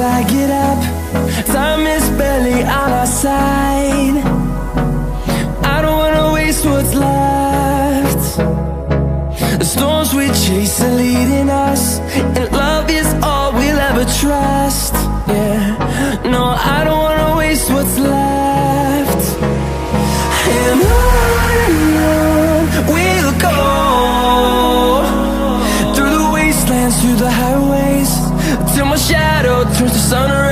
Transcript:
I get up. Time is barely on our side. I don't wanna waste what's left. The storms we chase are leading us, and love is all we'll ever trust. Yeah, no, I don't wanna waste what's left. And on we'll go, through the wastelands, through the highways, till my shadow turns to sun rays.